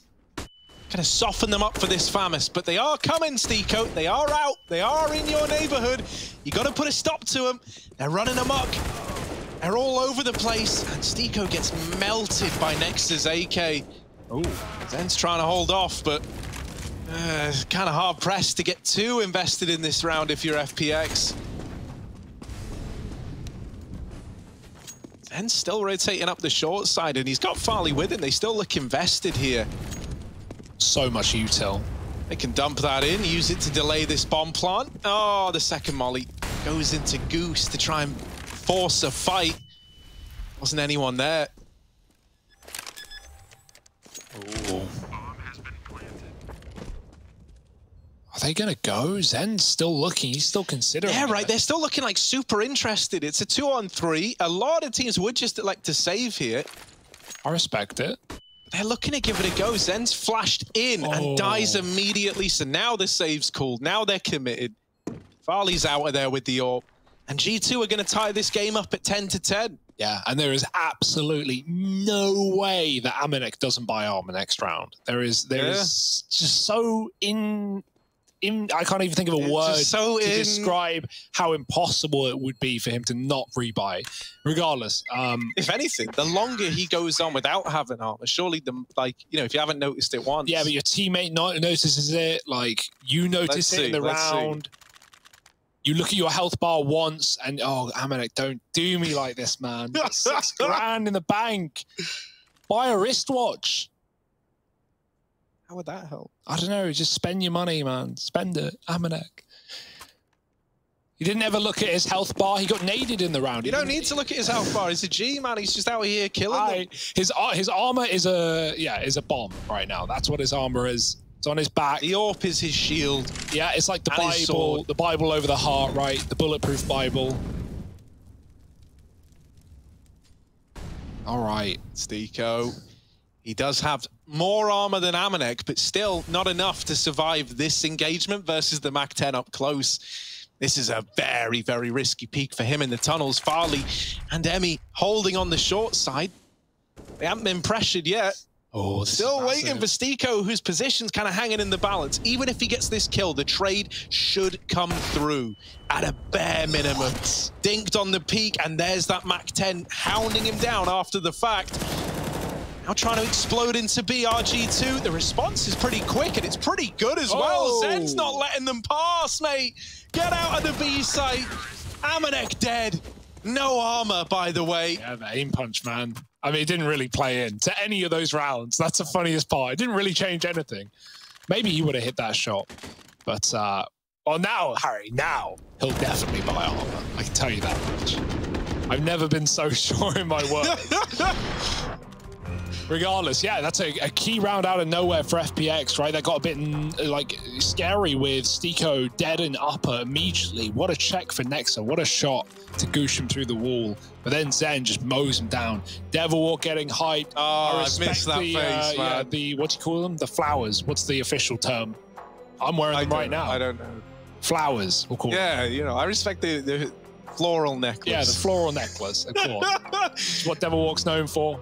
Kind of soften them up for this Famous, but they are coming, Stiko. They are out. They are in your neighborhood. You got to put a stop to them. They're running amok. They're all over the place, and Stico gets melted by Nex's AK. Oh, Zen's trying to hold off, but kind of hard pressed to get too invested in this round if you're FPX. Zen's still rotating up the short side, and he's got Farley with him. They still look invested here. so much util. They can dump that in, use it to delay this bomb plant. Oh, the second molly goes into Goose to try and force a fight. Wasn't anyone there. Ooh. Are they gonna go? Zen's still looking. He's still considering. Yeah, right. it. They're still looking like super interested. It's a 2-on-3. A lot of teams would just like to save here. I respect it. They're looking to give it a go. Zen's flashed in and dies immediately. So now the save's called. Now they're committed. Farley's out of there with the AWP. And G2 are going to tie this game up at 10-10. Yeah, and there is absolutely no way that Amanek doesn't buy armor next round. There is just so I can't even think of a word to describe how impossible it would be for him to not rebuy. Regardless, if anything, the longer he goes on without having armor, surely if you haven't noticed it once. Yeah, but your teammate notices it. Like you notice it in the round. You look at your health bar once, and oh, Amanek, don't do me like this, man. $6 grand in the bank. Buy a wristwatch. How would that help? I don't know. Just spend your money, man. Spend it, Amanek. He didn't ever look at his health bar. He got naded in the round. You don't need to look at his health bar. He's a G, man. He's just out here killing them. His armor is a bomb right now. That's what his armor is. It's on his back. The AWP is his shield. Yeah, it's like the Bible over the heart, right? The bulletproof Bible. All right, Stico. He does have more armor than Amanek, but still not enough to survive this engagement versus the MAC-10 up close. This is a very, very risky peak for him in the tunnels. Farley and Emmy holding on the short side. They haven't been pressured yet. Oh, still waiting for Stico, whose position's kind of hanging in the balance. Even if he gets this kill, the trade should come through at a bare minimum. Dinked on the peak, and there's that MAC-10 hounding him down after the fact. Now trying to explode into BRG2. The response is pretty quick, and it's pretty good as well. Zen's not letting them pass, mate. Get out of the B site. Amanek dead. No armor, by the way. Yeah, the aim punch, man. I mean, it didn't really play into any of those rounds. That's the funniest part. It didn't really change anything. Maybe he would have hit that shot. But, well, now, Harry, now he'll definitely buy armor. I can tell you that much. I've never been so sure in my word. Regardless, yeah, that's a key round out of nowhere for FPX, right? That got a bit like scary with Stico dead and upper immediately. What a check for Nexa. What a shot to goosh him through the wall. But then Zen just mows him down. Devilwalk getting hyped. Oh, I missed that face, man. Yeah, what do you call them? The flowers. What's the official term? I'm wearing them right now. I don't know. Flowers, we'll call them. Yeah, I respect the floral necklace. Yeah, the floral necklace, of course. It's what Devilwalk's known for.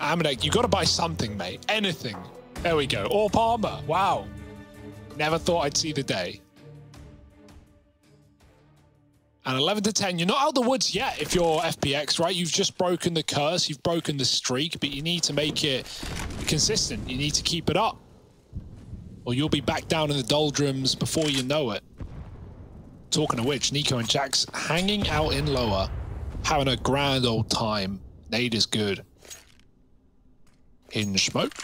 Amanek, you got to buy something, mate. Anything. There we go. Or Palmer. Wow. Never thought I'd see the day. And 11-10, you're not out of the woods yet if you're FPX, right? You've just broken the curse. You've broken the streak, but you need to make it consistent. You need to keep it up. Or you'll be back down in the doldrums before you know it. Talking of which, Nico and Jax hanging out in lower, having a grand old time. Nade is good. Hinge smoke.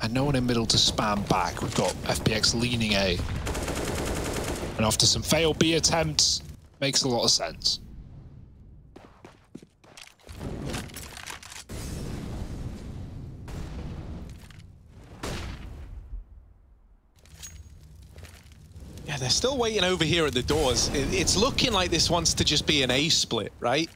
And no one in middle to spam back. We've got FPX leaning A. And after some failed B attempts, makes a lot of sense. Yeah, they're still waiting over here at the doors. It's looking like this wants to just be an A split, right?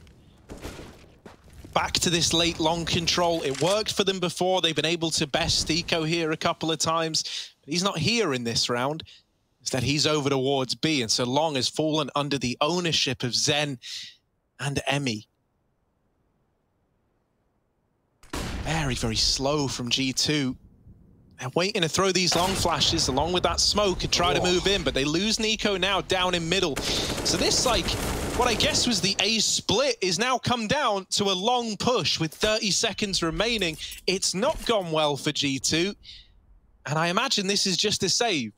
Back to this late long control. It worked for them before. They've been able to best Stico here a couple of times. But he's not here in this round. Instead, he's over towards B, and so long has fallen under the ownership of Zen and Emmy. Very, very slow from G2. They're waiting to throw these long flashes along with that smoke and try to move in, but they lose Nico now down in middle. So this, like, what I guess was the A split is now come down to a long push with 30 seconds remaining. It's not gone well for G2, and I imagine this is just a save.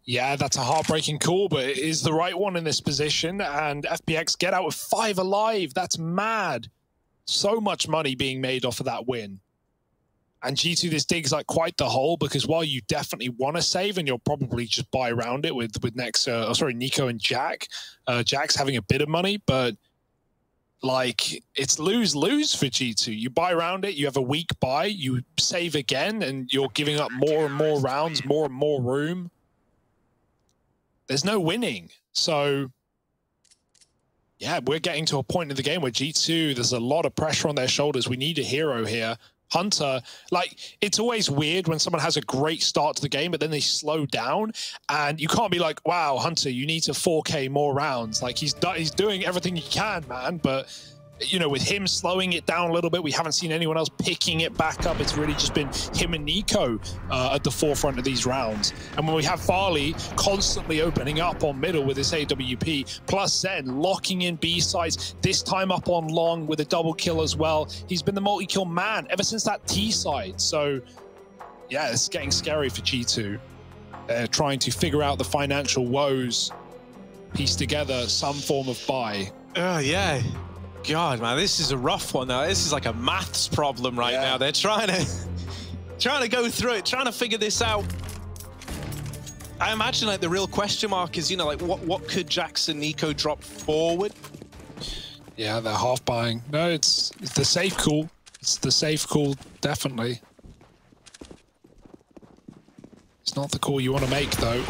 Yeah, that's a heartbreaking call, but it is the right one in this position, and FPX get out with 5 alive. That's mad. So much money being made off of that win. And G2, this digs like quite the hole, because while you definitely want to save, and you'll probably just buy around it with Nico and Jack. Jack's having a bit of money, but like it's lose-lose for G2. You buy around it, you have a weak buy, you save again, and you're giving up more and more rounds, more and more room. There's no winning. So yeah, we're getting to a point in the game where G2, there's a lot of pressure on their shoulders. We need a hero here. Hunter, like, it's always weird when someone has a great start to the game, but then they slow down, and you can't be like, wow, Hunter, you need to 4K more rounds. Like, he's doing everything he can, man, but you know, with him slowing it down a little bit, we haven't seen anyone else picking it back up. It's really just been him and Nico at the forefront of these rounds. And when we have Farley constantly opening up on middle with this AWP, plus Zen locking in B sides, this time up on long with a double kill as well. He's been the multi-kill man ever since that T side. So yeah, it's getting scary for G2. They're trying to figure out the financial woes, piece together some form of buy. Oh, yeah. God, man, this is a rough one now. This is like a maths problem right now. They're trying to go through it, trying to figure this out. I imagine like the real question mark is, you know, like what could Jackson Nico drop forward? Yeah, they're half buying. No, it's the safe call. It's the safe call, definitely. It's not the call you want to make, though.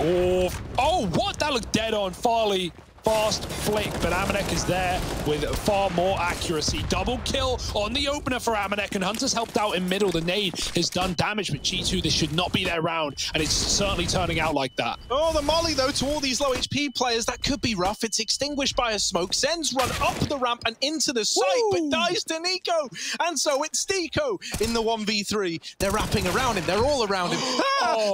Oh, what? That looked dead on. Farley. Fast flick, but Amanek is there with far more accuracy. Double kill on the opener for Amanek, and Hunter's helped out in middle. The nade has done damage, but G2, this should not be their round, and it's certainly turning out like that. Oh, the molly, though, to all these low HP players, that could be rough. It's extinguished by a smoke. Zen's run up the ramp and into the site, but dies to Nico. And so it's Nico in the 1v3. They're wrapping around him. They're all around him.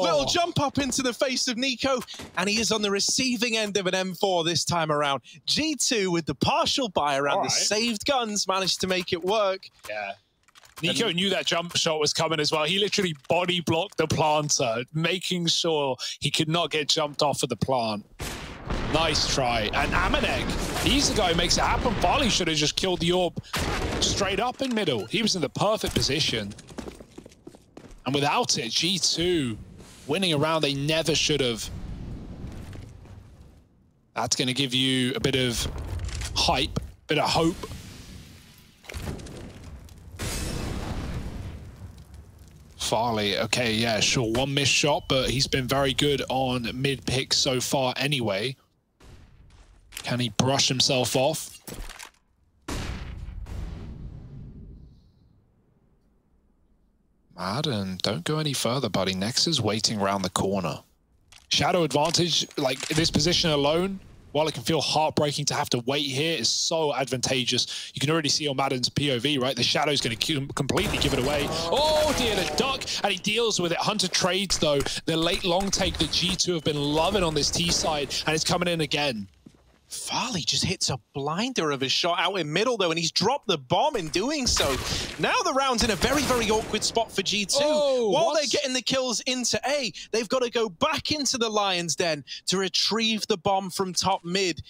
Little jump up into the face of Nico, and he is on the receiving end of an M4 this time around. G2 with the partial buy around the saved guns managed to make it work. Yeah. Nico knew that jump shot was coming as well. He literally body blocked the planter, making sure he could not get jumped off of the plant. Nice try. And Amanek, he's the guy who makes it happen. Farley should have just killed the orb straight up in middle. He was in the perfect position. And without it, G2 winning a round they never should have. That's going to give you a bit of hype, a bit of hope. Farley, okay, yeah, sure, one missed shot, but he's been very good on mid picks so far anyway. Can he brush himself off? Madden, don't go any further, buddy. Next is waiting around the corner. Shadow advantage, like in this position alone, while it can feel heartbreaking to have to wait here, is so advantageous. You can already see on Madden's POV, right? The Shadow's going to completely give it away. Oh dear, the duck, and he deals with it. Hunter trades, though, the late long take that G2 have been loving on this T side, and it's coming in again. Farley just hits a blinder of his shot out in middle, though, and he's dropped the bomb in doing so. Now the round's in a very, very awkward spot for G2. While they're getting the kills into A, they've got to go back into the Lion's Den to retrieve the bomb from top mid.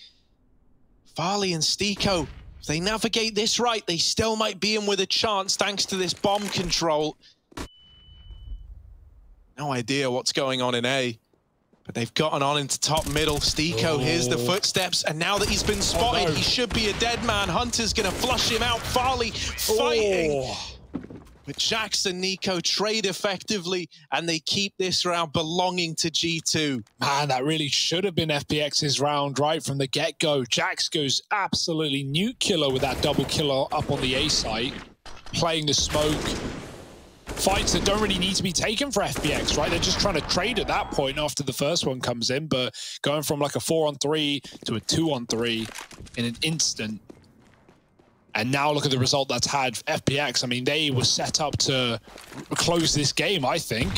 Farley and Stiko, if they navigate this right, they still might be in with a chance thanks to this bomb control. No idea what's going on in A. But they've gotten on into top middle. Stiko, here's the footsteps. And now that he's been spotted, he should be a dead man. Hunter's going to flush him out. Farley fighting. But Jackson, Nico trade effectively, and they keep this round belonging to G2. Man, that really should have been FPX's round right from the get-go. Jax goes absolutely nuclear with that double kill up on the A site, playing the smoke. Fights that don't really need to be taken for FPX, right? They're just trying to trade at that point after the first one comes in, but going from like a 4-on-3 to a 2-on-3 in an instant. And now look at the result that's had FPX. I mean, they were set up to close this game, I think.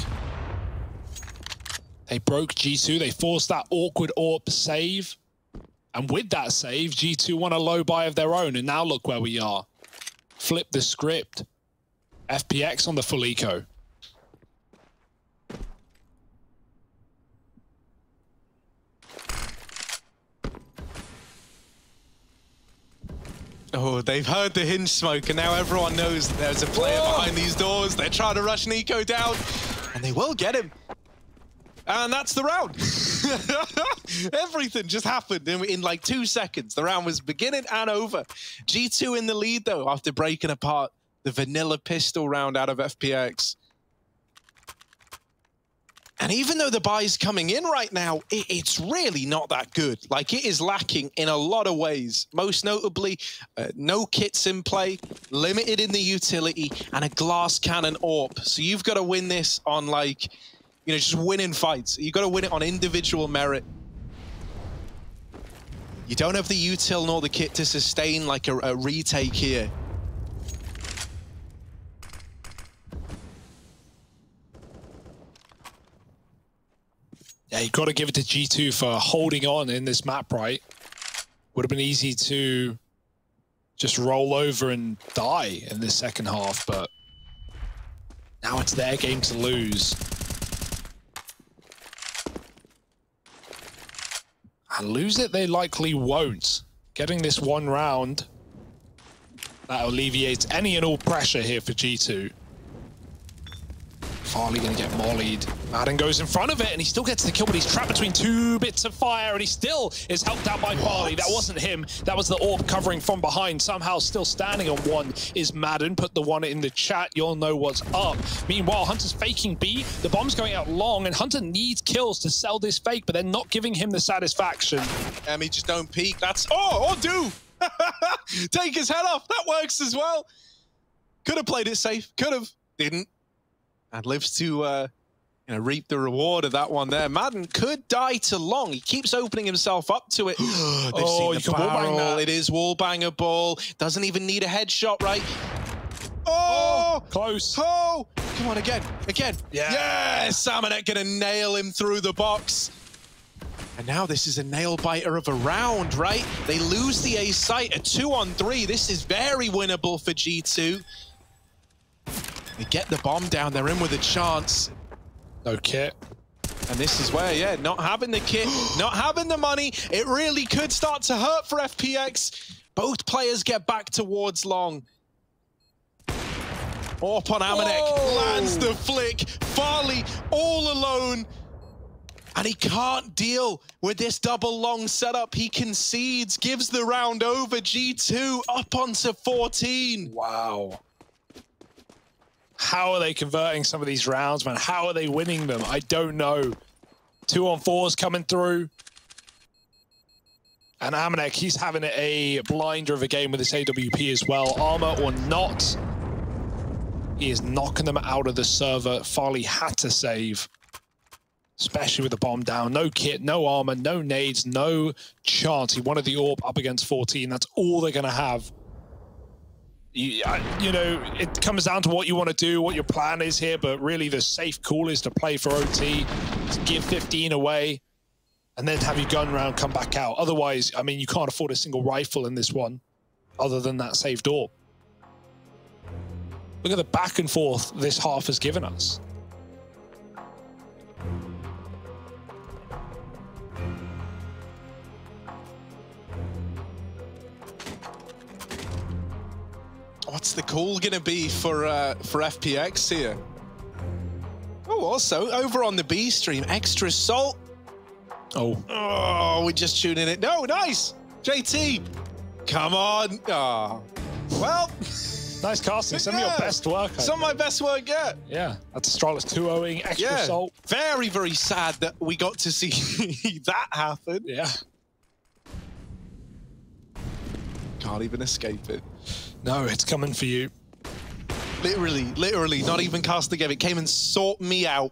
They broke G2. They forced that awkward AWP save. And with that save, G2 won a low buy of their own. And now look where we are. Flip the script. FPX on the full eco. Oh, they've heard the hinge smoke, and now everyone knows that there's a player behind these doors. They're trying to rush Nico down, and they will get him. And that's the round. Everything just happened in like 2 seconds. The round was beginning and over. G2 in the lead, though, after breaking apart the vanilla pistol round out of FPX. And even though the buy is coming in right now, it's really not that good. Like, it is lacking in a lot of ways. Most notably, no kits in play, limited in the utility, and a glass cannon AWP. So you've got to win this on, like, you know, just winning fights. You've got to win it on individual merit. You don't have the util nor the kit to sustain, like, a retake here. Yeah, you got to give it to G2 for holding on in this map, right? Would have been easy to just roll over and die in this second half, but now it's their game to lose. And lose it, they likely won't. Getting this one round, that alleviates any and all pressure here for G2. Farley gonna get mollied. Madden goes in front of it and he still gets the kill, but he's trapped between 2 bits of fire and he still is helped out by Farley. That wasn't him. That was the AWP covering from behind. Somehow still standing on one is Madden. Put the one in the chat. You'll know what's up. Meanwhile, Hunter's faking B. The bomb's going out long and Hunter needs kills to sell this fake, but they're not giving him the satisfaction. He just don't peek. That's... Oh, do! Take his head off. That works as well. Could have played it safe. Could have. Didn't. And lives to, you know, reap the reward of that one there. Madden could die to long. He keeps opening himself up to it. They've seen the barrel. It is wallbangable. Doesn't even need a headshot, right? Oh! Close. Oh! Come on, again. Again. Yeah. Yes! Amanek gonna nail him through the box. And now this is a nail-biter of a round, right? They lose the A site, a 2-on-3. This is very winnable for G2. They get the bomb down, they're in with a chance. No kit. And this is where, yeah, not having the kit, not having the money, it really could start to hurt for FPX. Both players get back towards long. AWP on Amanek, lands the flick. Farley all alone. And he can't deal with this double long setup. He concedes, gives the round over. G2 up onto 14. Wow. How are they converting some of these rounds, man? How are they winning them? I don't know. 2-on-4s coming through. And Amanek, he's having a blinder of a game with this AWP as well. Armor or not, he is knocking them out of the server. Farley had to save, especially with the bomb down. No kit, no armor, no nades, no chance. He wanted the AWP up against 14. That's all they're going to have. You know, it comes down to what you want to do, what your plan is here, but really the safe call is to play for OT, to give 15 away, and then have your gun round come back out. Otherwise, I mean, you can't afford a single rifle in this one, other than that safe door. Look at the back and forth this half has given us. What's the call gonna be for FPX here? Oh, also over on the B stream, extra salt. Oh, we're just tuning it. No, nice, JT. Come on. Oh, well, nice casting. Some of your best work. Some of my best work yet. Yeah, that's Astralis 2-0ing extra salt. Very, very sad that we got to see that happen. Yeah. Can't even escape it. No, it's coming for you. Literally, not even casting game. It came and sought me out.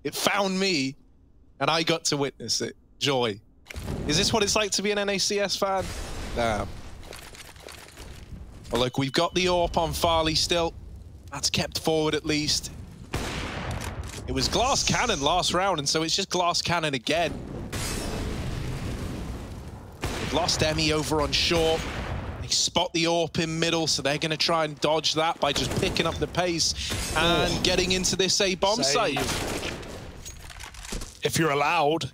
It found me, and I got to witness it. Joy. Is this what it's like to be an NACS fan? Damn. Well, look, we've got the AWP on Farley still. That's kept forward at least. It was glass cannon last round, and so it's just glass cannon again. They've lost Emmy over on short. They spot the AWP in middle, so they're going to try and dodge that by just picking up the pace and getting into this A-bomb site. If you're allowed.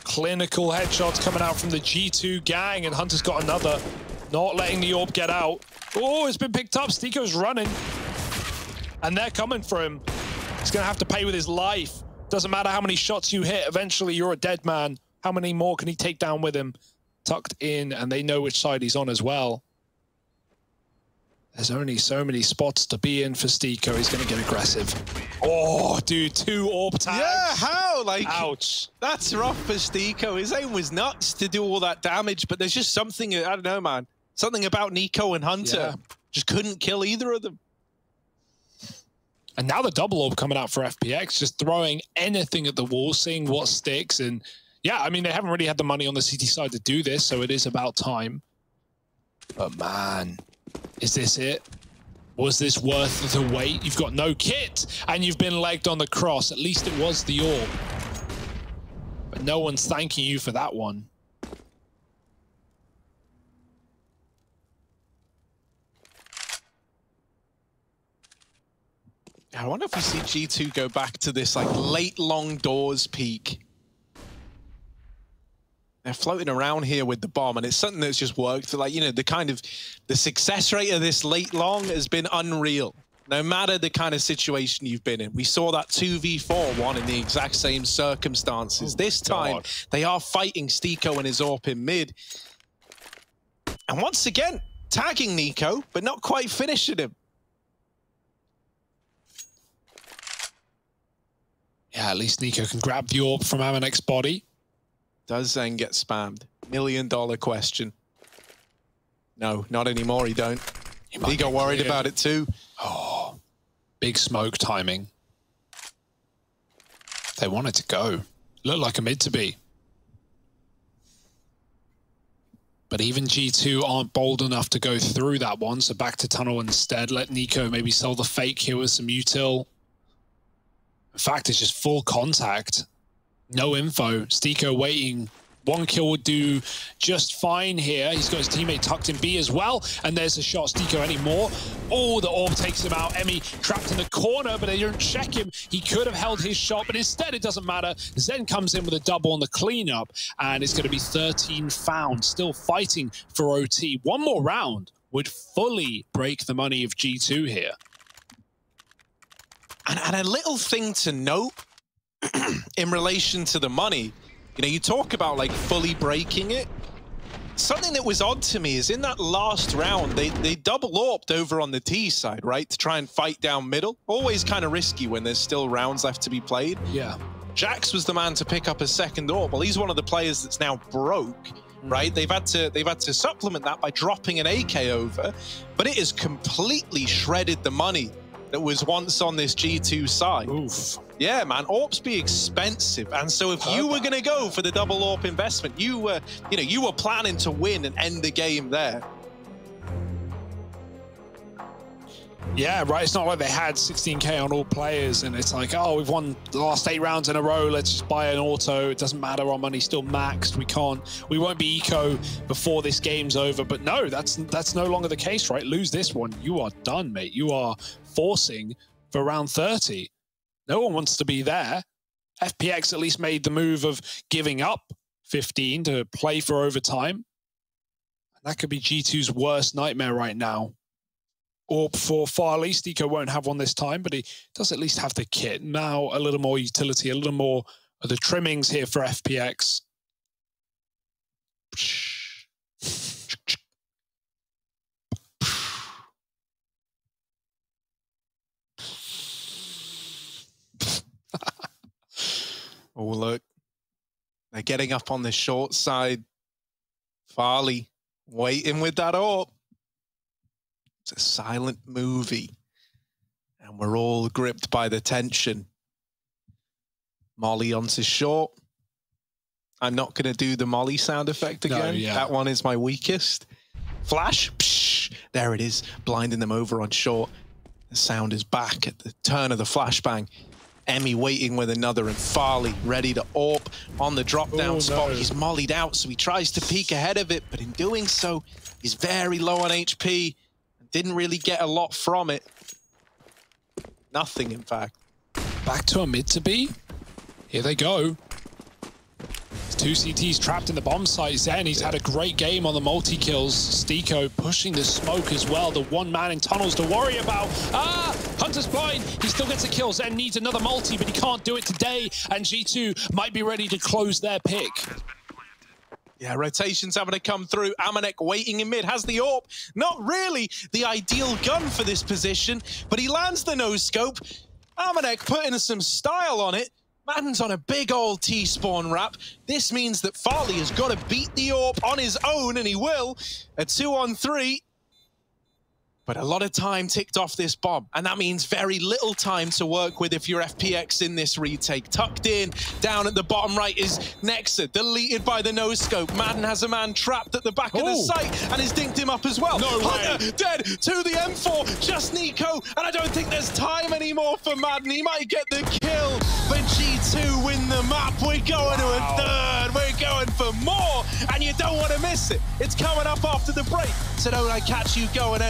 Clinical headshots coming out from the G2 gang, and Hunter's got another. Not letting the AWP get out. Oh, it's been picked up. Stiko's running. And they're coming for him. He's going to have to pay with his life. Doesn't matter how many shots you hit. Eventually, you're a dead man. How many more can he take down with him? Tucked in, and they know which side he's on as well. There's only so many spots to be in for Stiko. He's going to get aggressive. Oh, dude, 2 AWP tags. Yeah, how? Like, ouch. That's rough for Stiko. His aim was nuts to do all that damage, but there's just something, I don't know, man. Something about Nico and Hunter. Yeah. Just couldn't kill either of them. And now the double AWP coming out for FPX, just throwing anything at the wall, seeing what sticks. And yeah, I mean, they haven't really had the money on the CT side to do this, so it is about time. But man, is this it? Was this worth the wait? You've got no kit, and you've been legged on the cross. At least it was the AWP. But no one's thanking you for that one. I wonder if we see G2 go back to this like late long doors peak. They're floating around here with the bomb, and it's something that's just worked. Like, you know, the success rate of this late long has been unreal. No matter the kind of situation you've been in. We saw that 2v4 one in the exact same circumstances. This time, they are fighting Stiko and his AWP in mid. And once again, tagging Nico, but not quite finishing him. Yeah, at least Nico can grab the AWP from Amanek's body. Does then get spammed. $1 million question. No, not anymore, he don't. He got worried about it too. Oh, big smoke timing. They wanted to go. Looked like a mid to be. But even G2 aren't bold enough to go through that one, so back to tunnel instead. Let Nico maybe sell the fake here with some util. In fact, it's just full contact. No info. Stiko waiting. 1 kill would do just fine here. He's got his teammate tucked in B as well. And there's a shot. Stiko anymore. Oh, the AWP takes him out. Emmy trapped in the corner, but they don't check him. He could have held his shot, but instead it doesn't matter. Zen comes in with a double on the cleanup, and it's going to be 13 found. Still fighting for OT. One more round would fully break the money of G2 here. And a little thing to note in relation to the money, you know, you talk about like fully breaking it. Something that was odd to me is in that last round, they double AWP'd over on the T side, right? To try and fight down middle. Always kind of risky when there's still rounds left to be played. Yeah. Jax was the man to pick up a second AWP. Well, he's one of the players that's now broke, right? They've had to supplement that by dropping an AK over, but it has completely shredded the money that was once on this G2 side. Oof. Yeah, man, AWPs be expensive, and so if you were going to go for the double AWP investment, you were planning to win and end the game there. Yeah, right. It's not like they had 16K on all players, and it's like, oh, we've won the last 8 rounds in a row. Let's just buy an auto. It doesn't matter. Our money's still maxed. We won't be eco before this game's over. But no, that's no longer the case, right? Lose this one, you are done, mate. You are forcing for round 30. No one wants to be there. FPX at least made the move of giving up 15 to play for overtime. That could be G2's worst nightmare right now. Or for Farley, Stiko won't have one this time, but he does at least have the kit. Now a little more utility, a little more of the trimmings here for FPX. Oh, look. They're getting up on the short side. Farley waiting with that AWP. It's a silent movie. And we're all gripped by the tension. Molly onto short. I'm not going to do the Molly sound effect again. No, yeah. That one is my weakest. Flash. Psh, there it is. Blinding them over on short. The sound is back at the turn of the flashbang. Emmy waiting with another, and Farley ready to AWP on the drop-down spot. No. He's mollied out, so he tries to peek ahead of it, but in doing so, he's very low on HP. Didn't really get a lot from it. Nothing, in fact. Back to a mid to B. Here they go. Two CTs trapped in the bomb site. Zen, he's had a great game on the multi-kills. Stiko pushing the smoke as well. The one man in tunnels to worry about. Hunter's blind. He still gets a kill. Zen needs another multi, but he can't do it today. And G2 might be ready to close their pick. Yeah, rotations having to come through. Amanek waiting in mid, has the AWP. Not really the ideal gun for this position, but he lands the no-scope. Amanek putting some style on it. Madden's on a big old T-spawn wrap. This means that Farley has got to beat the AWP on his own, and he will. A 2-on-3. But a lot of time ticked off this bomb, and that means very little time to work with if you're FPX in this retake. Tucked in, down at the bottom right is Nexa, deleted by the no-scope. Madden has a man trapped at the back of the site, and has dinked him up as well. No Hunter way. Dead to the M4, just Nico, and I don't think there's time anymore for Madden. He might get the kill, but G2 win the map. We're going to a third, we're going for more, and you don't want to miss it. It's coming up after the break, so don't I catch you going anywhere.